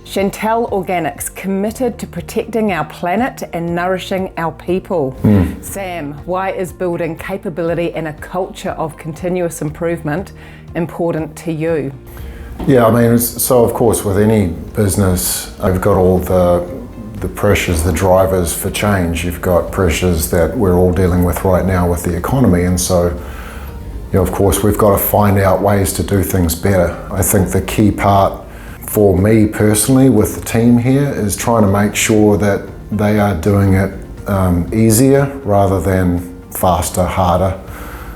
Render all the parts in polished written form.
Chantal Organics, committed to protecting our planet and nourishing our people. Sam, why is building capability and a culture of continuous improvement important to you? Yeah, I mean, so of course with any business, you've got all the pressures, the drivers for change. You've got pressures that we're all dealing with right now with the economy, and so of course we've got to find out ways to do things better. I think the key part for me personally with the team here is trying to make sure that they are doing it easier rather than faster, harder.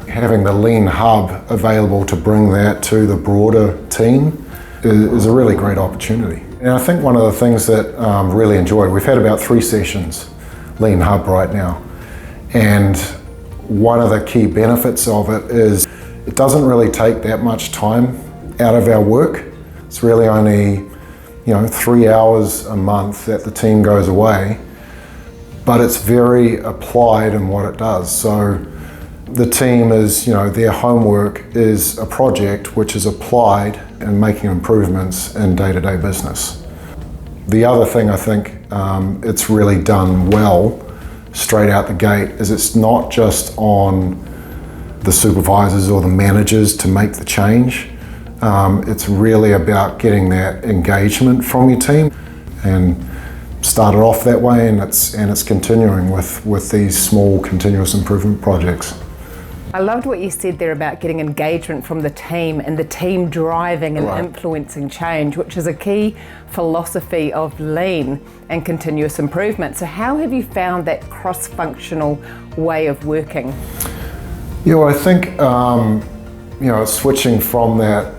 Having the Lean Hub available to bring that to the broader team is a really great opportunity. And I think one of the things that I've really enjoyed, we've had about 3 sessions, Lean Hub right now, and one of the key benefits of it is it doesn't really take that much time out of our work. It's really only 3 hours a month that the team goes away, but it's very applied in what it does. So the team is, their homework is a project which is applied and making improvements in day-to-day business. The other thing I think it's really done well straight out the gate is it's not just on the supervisors or the managers to make the change. It's really about getting that engagement from your team, and started off that way, and it's continuing with these small continuous improvement projects. I loved what you said there about getting engagement from the team and the team driving and influencing change, which is a key philosophy of lean and continuous improvement. So how have you found that cross-functional way of working? I think switching from that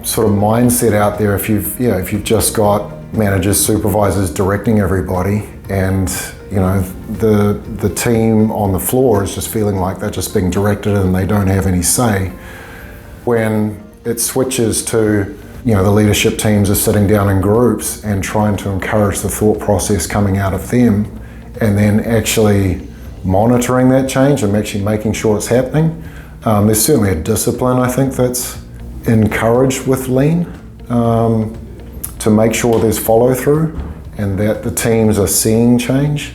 sort of mindset out there, if you've just got managers, supervisors directing everybody, and the team on the floor is just feeling like they're just being directed and they don't have any say. When it switches to the leadership teams are sitting down in groups and trying to encourage the thought process coming out of them, and then actually monitoring that change and actually making sure it's happening. There's certainly a discipline, I think, that's encouraged with lean to make sure there's follow through and that the teams are seeing change.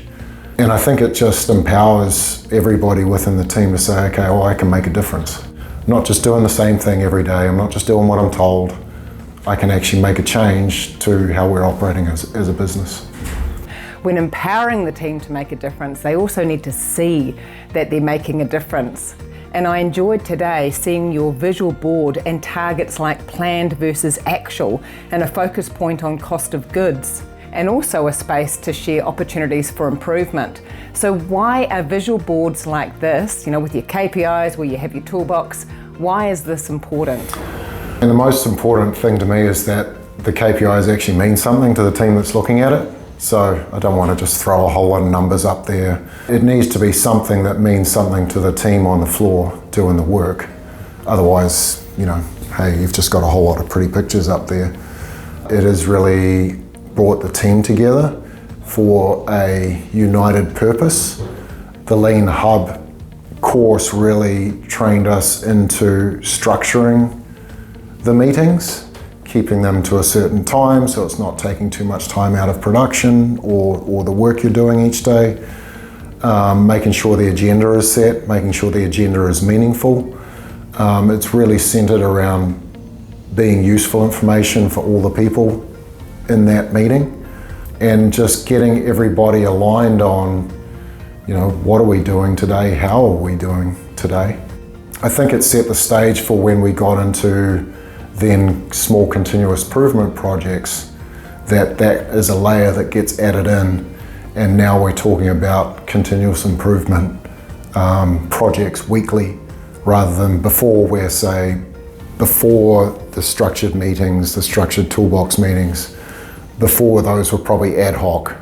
And I think it just empowers everybody within the team to say, okay, well, I can make a difference. I'm not just doing the same thing every day. I'm not just doing what I'm told. I can actually make a change to how we're operating as a business. When empowering the team to make a difference, they also need to see that they're making a difference. And I enjoyed today seeing your visual board and targets like planned versus actual, and a focus point on cost of goods, and also a space to share opportunities for improvement. So why are visual boards like this, with your KPIs, where you have your toolbox, why is this important? And the most important thing to me is that the KPIs actually mean something to the team that's looking at it. So I don't want to just throw a whole lot of numbers up there. It needs to be something that means something to the team on the floor doing the work. Otherwise, hey, you've just got a whole lot of pretty pictures up there. It has really brought the team together for a united purpose. The Lean Hub course really trained us into structuring the meetings, keeping them to a certain time so it's not taking too much time out of production or the work you're doing each day, making sure the agenda is set, making sure the agenda is meaningful. It's really centered around being useful information for all the people in that meeting, and just getting everybody aligned on, what are we doing today, how are we doing today. I think it set the stage for when we got into then small continuous improvement projects, that is a layer that gets added in, and now we're talking about continuous improvement projects weekly, rather than before, where before the structured meetings, the structured toolbox meetings, before those were probably ad hoc.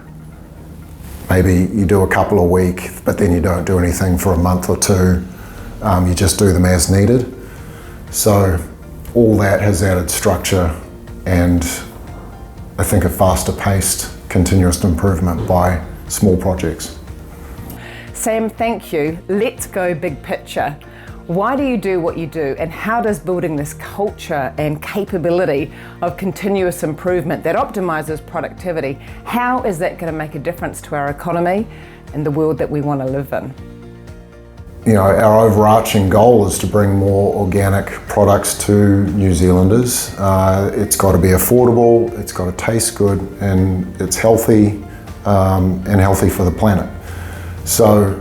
Maybe you do a couple a week, but then you don't do anything for a month or 2. You just do them as needed. So all that has added structure and I think a faster paced continuous improvement by small projects. Sam, thank you. Let's go big picture. Why do you do what you do, and how does building this culture and capability of continuous improvement that optimizes productivity, how is that going to make a difference to our economy and the world that we want to live in? You know, our overarching goal is to bring more organic products to New Zealanders. It's got to be affordable, it's got to taste good, and it's healthy and healthy for the planet. So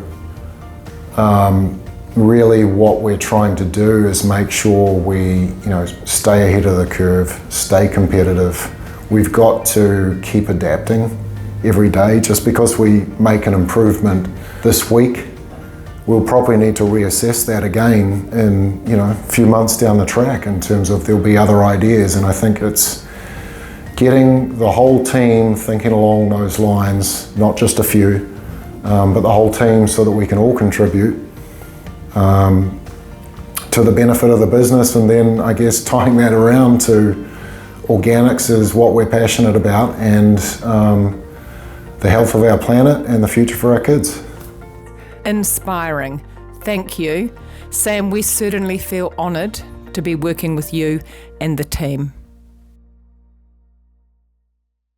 really what we're trying to do is make sure we, stay ahead of the curve, stay competitive. We've got to keep adapting every day. Just because we make an improvement this week, we'll probably need to reassess that again in, a few months down the track, in terms of there'll be other ideas. And I think it's getting the whole team thinking along those lines, not just a few, but the whole team, so that we can all contribute to the benefit of the business. And then I guess tying that around to organics is what we're passionate about, and the health of our planet and the future for our kids. Inspiring. Thank you. Sam, we certainly feel honoured to be working with you and the team.